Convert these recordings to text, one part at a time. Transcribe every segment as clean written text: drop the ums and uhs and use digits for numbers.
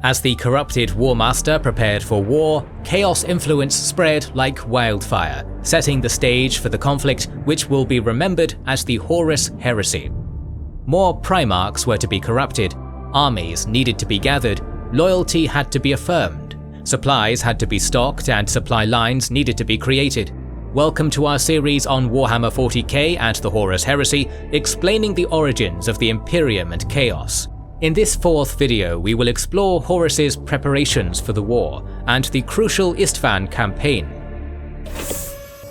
As the corrupted War Master prepared for war, chaos influence spread like wildfire, setting the stage for the conflict which will be remembered as the Horus Heresy. More Primarchs were to be corrupted, armies needed to be gathered, loyalty had to be affirmed, supplies had to be stocked and supply lines needed to be created. Welcome to our series on Warhammer 40k and the Horus Heresy, explaining the origins of the Imperium and Chaos. In this fourth video, we will explore Horus's preparations for the war and the crucial Isstvan campaign.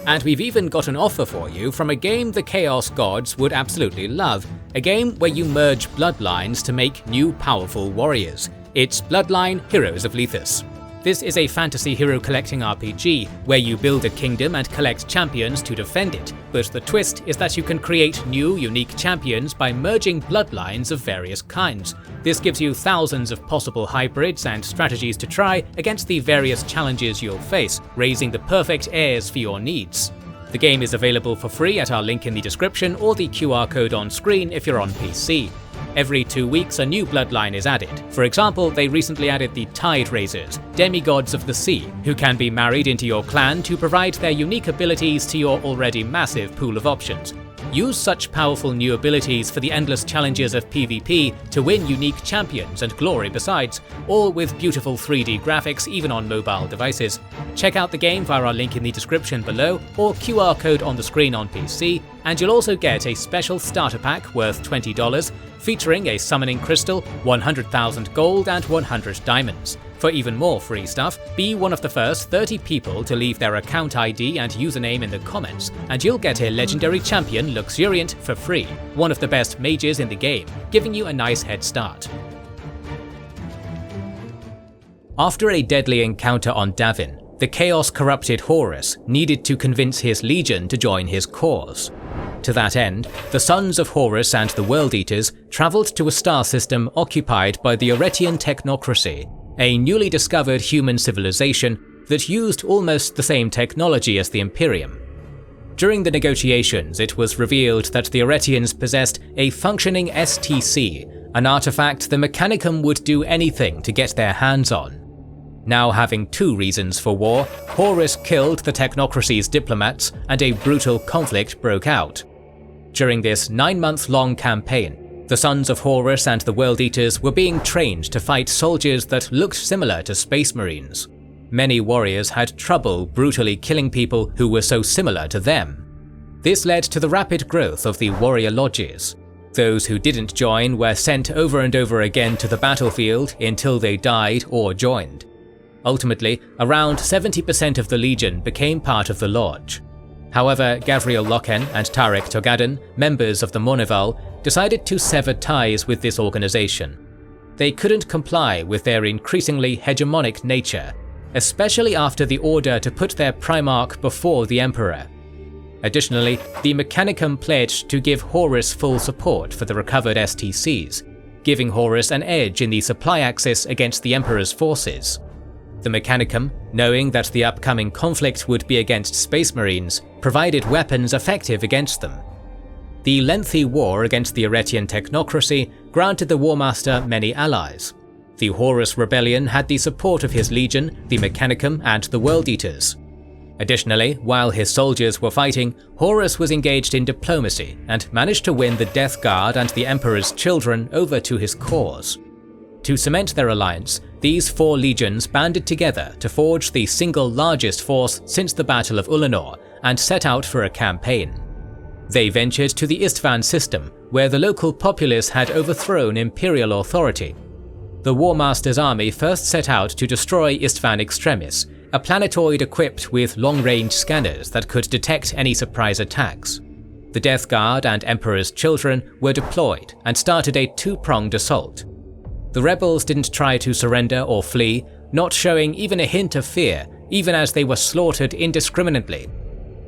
And we've even got an offer for you from a game the Chaos Gods would absolutely love, a game where you merge bloodlines to make new powerful warriors. It's Bloodline Heroes of Lethus. This is a fantasy hero collecting RPG, where you build a kingdom and collect champions to defend it, but the twist is that you can create new, unique champions by merging bloodlines of various kinds. This gives you thousands of possible hybrids and strategies to try against the various challenges you'll face, raising the perfect heirs for your needs. The game is available for free at our link in the description or the QR code on screen if you're on PC. Every 2 weeks a new bloodline is added. For example, they recently added the Tide Raisers, demigods of the sea, who can be married into your clan to provide their unique abilities to your already massive pool of options. Use such powerful new abilities for the endless challenges of PvP to win unique champions and glory besides, all with beautiful 3D graphics even on mobile devices. Check out the game via our link in the description below or QR code on the screen on PC, and you'll also get a special starter pack worth $20 featuring a summoning crystal, 100,000 gold and 100 diamonds. For even more free stuff, be one of the first 30 people to leave their account ID and username in the comments, and you'll get a legendary champion Luxuriant for free, one of the best mages in the game, giving you a nice head start. After a deadly encounter on Davin, the chaos-corrupted Horus needed to convince his legion to join his cause. To that end, the sons of Horus and the World Eaters travelled to a star system occupied by the Aretian technocracy, a newly discovered human civilization that used almost the same technology as the Imperium. During the negotiations, it was revealed that the Aretians possessed a functioning STC, an artifact the Mechanicum would do anything to get their hands on. Now having 2 reasons for war, Horus killed the technocracy's diplomats and a brutal conflict broke out. During this 9-month-long campaign, the Sons of Horus and the World Eaters were being trained to fight soldiers that looked similar to Space Marines. Many warriors had trouble brutally killing people who were so similar to them. This led to the rapid growth of the warrior lodges. Those who didn't join were sent over and over again to the battlefield until they died or joined. Ultimately, around 70% of the Legion became part of the Lodge. However, Gavriel Loken and Tarek Togaden, members of the Moneval, decided to sever ties with this organization. They couldn't comply with their increasingly hegemonic nature, especially after the order to put their Primarch before the Emperor. Additionally, the Mechanicum pledged to give Horus full support for the recovered STCs, giving Horus an edge in the supply axis against the Emperor's forces. The Mechanicum, knowing that the upcoming conflict would be against Space Marines, provided weapons effective against them. The lengthy war against the Aretian technocracy granted the War Master many allies. The Horus Rebellion had the support of his legion, the Mechanicum, and the World Eaters. Additionally, while his soldiers were fighting, Horus was engaged in diplomacy and managed to win the Death Guard and the Emperor's children over to his cause. To cement their alliance, these 4 legions banded together to forge the single largest force since the Battle of Ulanor and set out for a campaign. They ventured to the Isstvan system, where the local populace had overthrown imperial authority. The War Master's army first set out to destroy Isstvan Extremis, a planetoid equipped with long-range scanners that could detect any surprise attacks. The Death Guard and Emperor's children were deployed and started a 2-pronged assault. The rebels didn't try to surrender or flee, not showing even a hint of fear, even as they were slaughtered indiscriminately.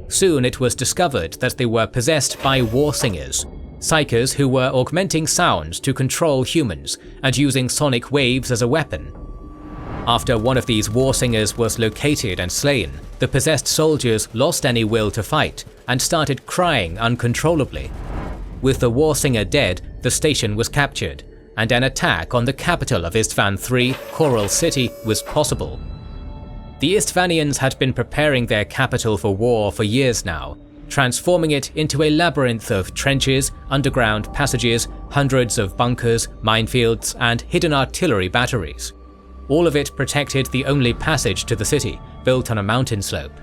Soon it was discovered that they were possessed by war singers, psykers who were augmenting sounds to control humans and using sonic waves as a weapon. After one of these war singers was located and slain, the possessed soldiers lost any will to fight and started crying uncontrollably. With the war singer dead, the station was captured, and an attack on the capital of Isstvan III, Coral City, was possible. The Istvanians had been preparing their capital for war for years now, transforming it into a labyrinth of trenches, underground passages, hundreds of bunkers, minefields, and hidden artillery batteries. All of it protected the only passage to the city, built on a mountain slope.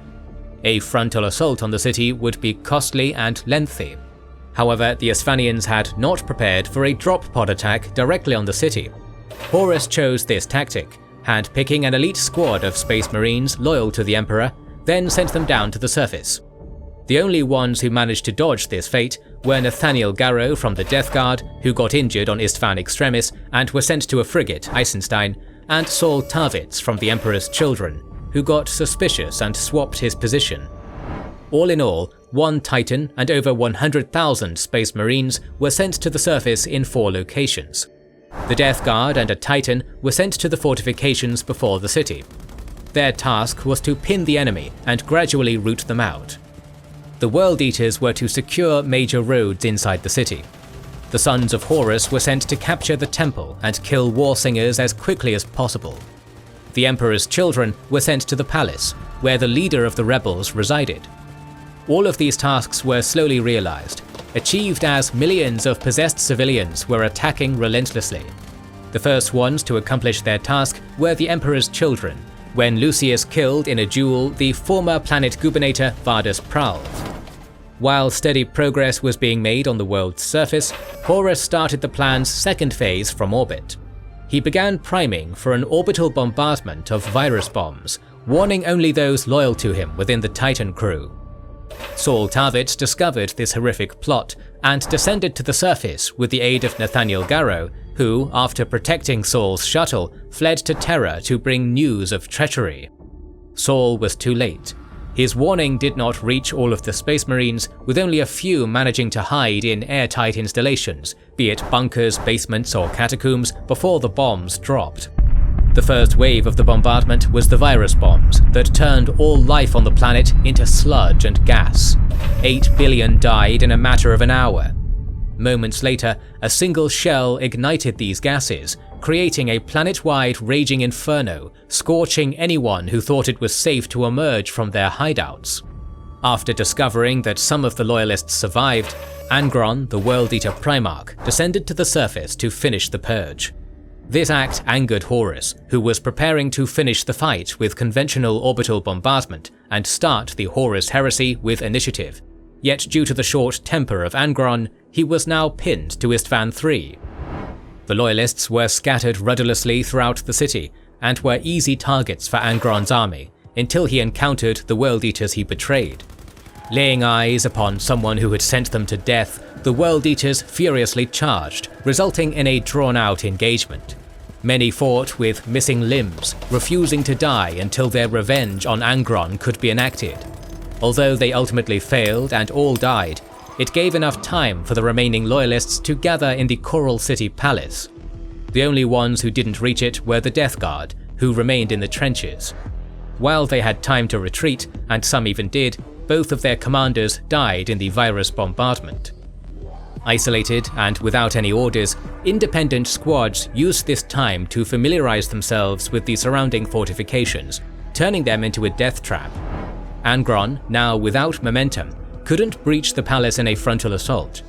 A frontal assault on the city would be costly and lengthy. However, the Istvanians had not prepared for a drop pod attack directly on the city. Horus chose this tactic, handpicking an elite squad of Space Marines loyal to the Emperor, then sent them down to the surface. The only ones who managed to dodge this fate were Nathaniel Garrow from the Death Guard, who got injured on Istvan Extremis and were sent to a frigate, Eisenstein, and Saul Tarvitz from the Emperor's Children, who got suspicious and swapped his position. All in all, 1 Titan and over 100,000 Space Marines were sent to the surface in 4 locations. The Death Guard and a Titan were sent to the fortifications before the city. Their task was to pin the enemy and gradually root them out. The World Eaters were to secure major roads inside the city. The Sons of Horus were sent to capture the temple and kill war singers as quickly as possible. The Emperor's Children were sent to the palace, where the leader of the rebels resided. All of these tasks were slowly realized, achieved as millions of possessed civilians were attacking relentlessly. The first ones to accomplish their task were the Emperor's Children, when Lucius killed in a duel the former planet gubernator Vardus Praal. While steady progress was being made on the world's surface, Horus started the plan's second phase from orbit. He began priming for an orbital bombardment of virus bombs, warning only those loyal to him within the Titan crew. Saul Tarvitz discovered this horrific plot and descended to the surface with the aid of Nathaniel Garrow, who, after protecting Saul's shuttle, fled to Terra to bring news of treachery. Saul was too late. His warning did not reach all of the Space Marines, with only a few managing to hide in airtight installations, be it bunkers, basements, or catacombs, before the bombs dropped. The first wave of the bombardment was the virus bombs that turned all life on the planet into sludge and gas. 8 billion died in a matter of an hour. Moments later, a single shell ignited these gases, creating a planet-wide raging inferno, scorching anyone who thought it was safe to emerge from their hideouts. After discovering that some of the loyalists survived, Angron, the World Eater Primarch, descended to the surface to finish the purge. This act angered Horus, who was preparing to finish the fight with conventional orbital bombardment and start the Horus heresy with initiative. Yet due to the short temper of Angron, he was now pinned to Isstvan III. The loyalists were scattered rudderlessly throughout the city and were easy targets for Angron's army until he encountered the World Eaters he betrayed. Laying eyes upon someone who had sent them to death, the World Eaters furiously charged, resulting in a drawn-out engagement. Many fought with missing limbs, refusing to die until their revenge on Angron could be enacted. Although they ultimately failed and all died, it gave enough time for the remaining loyalists to gather in the Coral City Palace. The only ones who didn't reach it were the Death Guard, who remained in the trenches. While they had time to retreat, and some even did, both of their commanders died in the virus bombardment. Isolated and without any orders, independent squads used this time to familiarize themselves with the surrounding fortifications, turning them into a death trap. Angron, now without momentum, couldn't breach the palace in a frontal assault.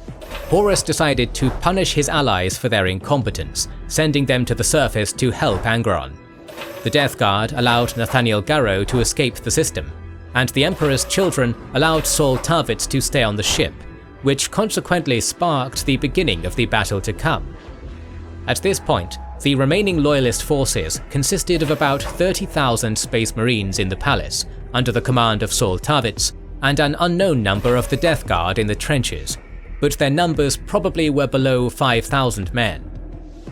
Horus decided to punish his allies for their incompetence, sending them to the surface to help Angron. The Death Guard allowed Nathaniel Garrow to escape the system, and the Emperor's Children allowed Saul Tarvitz to stay on the ship, which consequently sparked the beginning of the battle to come. At this point, the remaining Loyalist forces consisted of about 30,000 Space Marines in the palace, under the command of Saul Tarvitz, and an unknown number of the Death Guard in the trenches, but their numbers probably were below 5,000 men.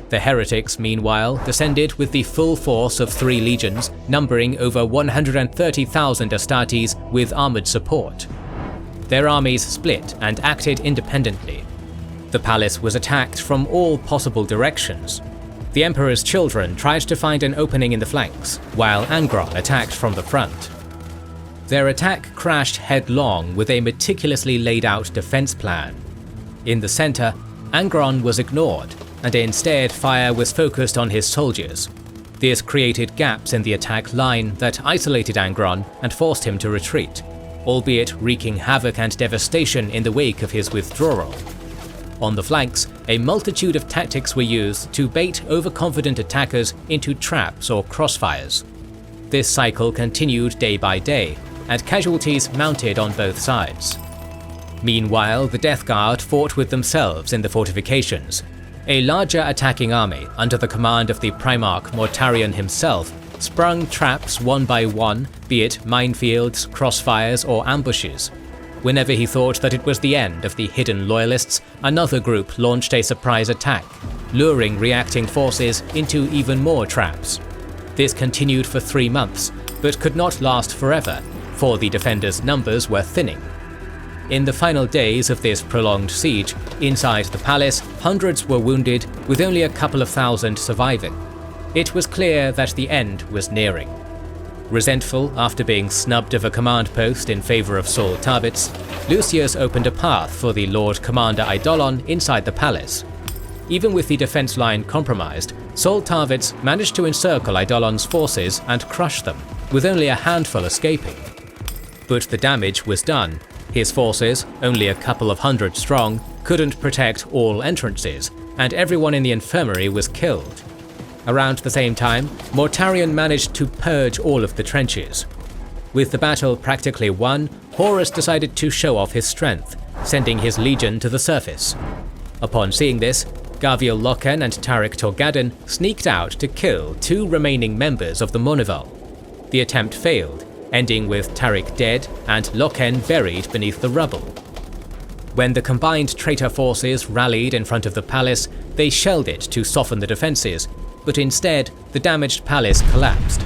The heretics, meanwhile, descended with the full force of 3 legions, numbering over 130,000 Astartes with armoured support. Their armies split and acted independently. The palace was attacked from all possible directions. The Emperor's Children tried to find an opening in the flanks, while Angron attacked from the front. Their attack crashed headlong with a meticulously laid out defense plan. In the center, Angron was ignored, and instead fire was focused on his soldiers. This created gaps in the attack line that isolated Angron and forced him to retreat, albeit wreaking havoc and devastation in the wake of his withdrawal. On the flanks, a multitude of tactics were used to bait overconfident attackers into traps or crossfires. This cycle continued day by day, and casualties mounted on both sides. Meanwhile, the Death Guard fought with themselves in the fortifications. A larger attacking army, under the command of the Primarch Mortarion himself, sprung traps one by one, be it minefields, crossfires, or ambushes. Whenever he thought that it was the end of the hidden loyalists, another group launched a surprise attack, luring reacting forces into even more traps. This continued for 3 months, but could not last forever, for the defenders' numbers were thinning. In the final days of this prolonged siege, inside the palace, hundreds were wounded, with only a couple of thousand surviving. It was clear that the end was nearing. Resentful after being snubbed of a command post in favour of Sol Tarbitz, Lucius opened a path for the Lord Commander Eidolon inside the palace. Even with the defence line compromised, Sol Tarbitz managed to encircle Eidolon's forces and crush them, with only a handful escaping. But the damage was done. His forces, only a couple of hundred strong, couldn't protect all entrances, and everyone in the infirmary was killed. Around the same time, Mortarion managed to purge all of the trenches. With the battle practically won, Horus decided to show off his strength, sending his legion to the surface. Upon seeing this, Gaviel Loken and Tarik Torgaden sneaked out to kill 2 remaining members of the Monival. The attempt failed, ending with Tarik dead and Loken buried beneath the rubble. When the combined traitor forces rallied in front of the palace, they shelled it to soften the defences, but instead, the damaged palace collapsed.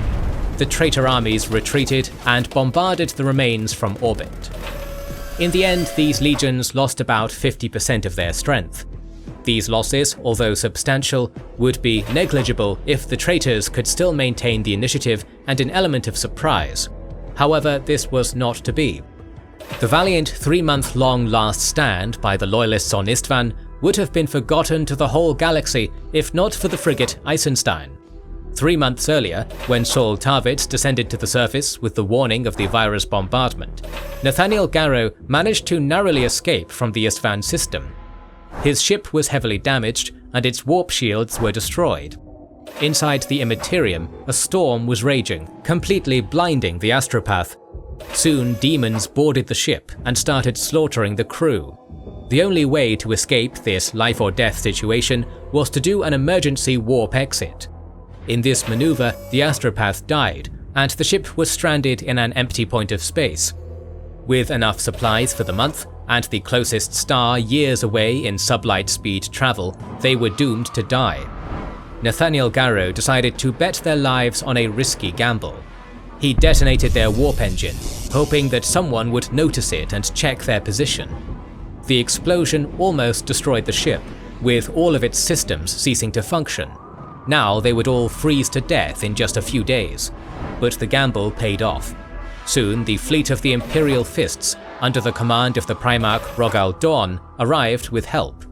The traitor armies retreated and bombarded the remains from orbit. In the end, these legions lost about 50% of their strength. These losses, although substantial, would be negligible if the traitors could still maintain the initiative and an element of surprise. However, this was not to be. The valiant 3-month-long last stand by the loyalists on Isstvan would have been forgotten to the whole galaxy if not for the frigate Eisenstein. 3 months earlier, when Sol Tarbitz descended to the surface with the warning of the virus bombardment, Nathaniel Garrow managed to narrowly escape from the Isstvan system. His ship was heavily damaged and its warp shields were destroyed. Inside the Immaterium, a storm was raging, completely blinding the astropath. Soon demons boarded the ship and started slaughtering the crew. The only way to escape this life-or-death situation was to do an emergency warp exit. In this maneuver, the astropath died, and the ship was stranded in an empty point of space. With enough supplies for the month, and the closest star years away in sublight speed travel, they were doomed to die. Nathaniel Garrow decided to bet their lives on a risky gamble. He detonated their warp engine, hoping that someone would notice it and check their position. The explosion almost destroyed the ship, with all of its systems ceasing to function. Now they would all freeze to death in just a few days. But the gamble paid off. Soon the fleet of the Imperial Fists, under the command of the Primarch Rogal Dorn, arrived with help.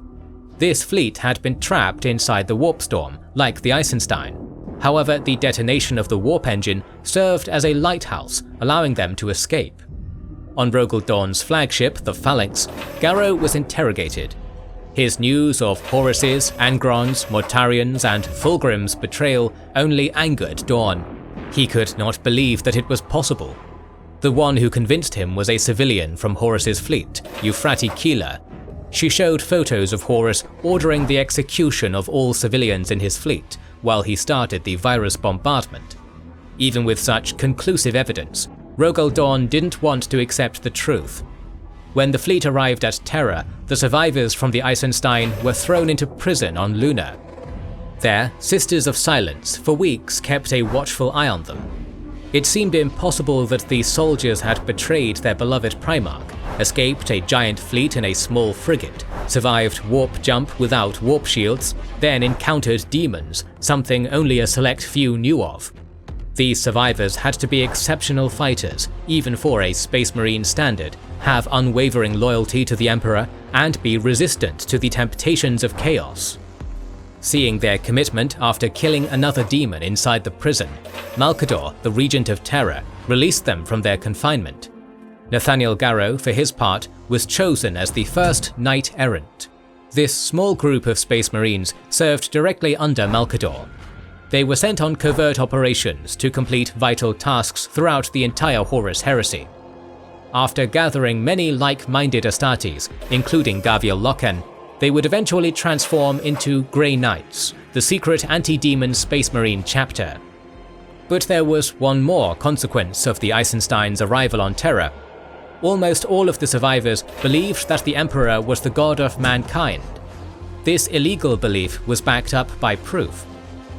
This fleet had been trapped inside the warp storm, like the Eisenstein. However, the detonation of the warp engine served as a lighthouse, allowing them to escape. On Rogal Dorn's flagship, the Phalanx, Garrow was interrogated. His news of Horus's, Angron's, Mortarion's, and Fulgrim's betrayal only angered Dorn. He could not believe that it was possible. The one who convinced him was a civilian from Horus's fleet, Euphrati Keeler. She showed photos of Horus ordering the execution of all civilians in his fleet while he started the virus bombardment. Even with such conclusive evidence, Rogal Dorn didn't want to accept the truth. When the fleet arrived at Terra, the survivors from the Eisenstein were thrown into prison on Luna. There, Sisters of Silence for weeks kept a watchful eye on them. It seemed impossible that the soldiers had betrayed their beloved Primarch, escaped a giant fleet in a small frigate, survived warp jump without warp shields, then encountered demons, something only a select few knew of. These survivors had to be exceptional fighters, even for a Space Marine standard, have unwavering loyalty to the Emperor, and be resistant to the temptations of chaos. Seeing their commitment after killing another demon inside the prison, Malcador, the Regent of Terror, released them from their confinement. Nathaniel Garrow, for his part, was chosen as the first Knight Errant. This small group of Space Marines served directly under Malcador. They were sent on covert operations to complete vital tasks throughout the entire Horus heresy. After gathering many like-minded Astartes, including Gavial Loken, they would eventually transform into Grey Knights, the secret anti-demon Space Marine chapter. But there was one more consequence of the Eisenstein's arrival on Terra. Almost all of the survivors believed that the Emperor was the god of mankind. This illegal belief was backed up by proof.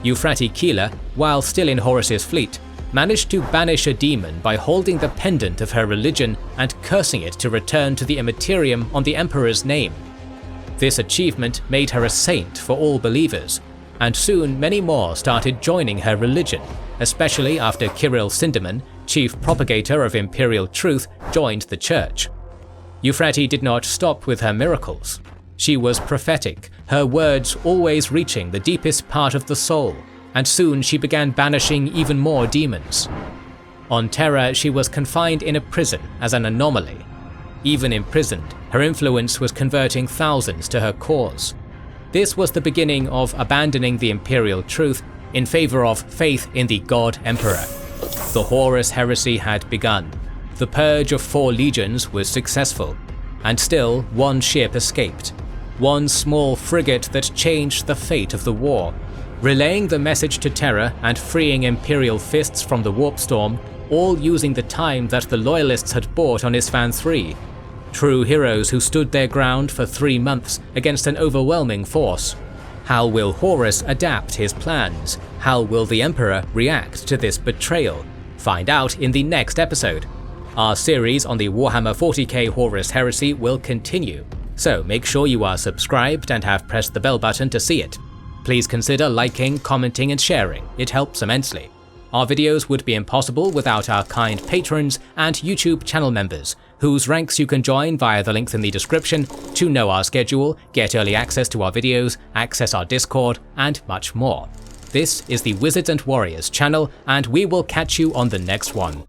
Euphrati Keeler, while still in Horus's fleet, managed to banish a demon by holding the pendant of her religion and cursing it to return to the Immaterium on the Emperor's name. This achievement made her a saint for all believers, and soon many more started joining her religion, especially after Kirill Sinderman, chief propagator of Imperial Truth, joined the church. Euphrati did not stop with her miracles. She was prophetic, her words always reaching the deepest part of the soul, and soon she began banishing even more demons. On Terra, she was confined in a prison as an anomaly. Even imprisoned, her influence was converting thousands to her cause. This was the beginning of abandoning the Imperial Truth in favor of faith in the God Emperor. The Horus heresy had begun. The purge of 4 legions was successful, and still one ship escaped. One small frigate that changed the fate of the war, relaying the message to Terra and freeing Imperial fists from the warp storm, all using the time that the Loyalists had bought on Isstvan III. True heroes who stood their ground for 3 months against an overwhelming force. How will Horus adapt his plans? How will the Emperor react to this betrayal? Find out in the next episode. Our series on the Warhammer 40k Horus Heresy will continue, so make sure you are subscribed and have pressed the bell button to see it. Please consider liking, commenting and sharing, it helps immensely. Our videos would be impossible without our kind patrons and YouTube channel members, whose ranks you can join via the links in the description to know our schedule, get early access to our videos, access our Discord, and much more. This is the Wizards and Warriors channel, and we will catch you on the next one.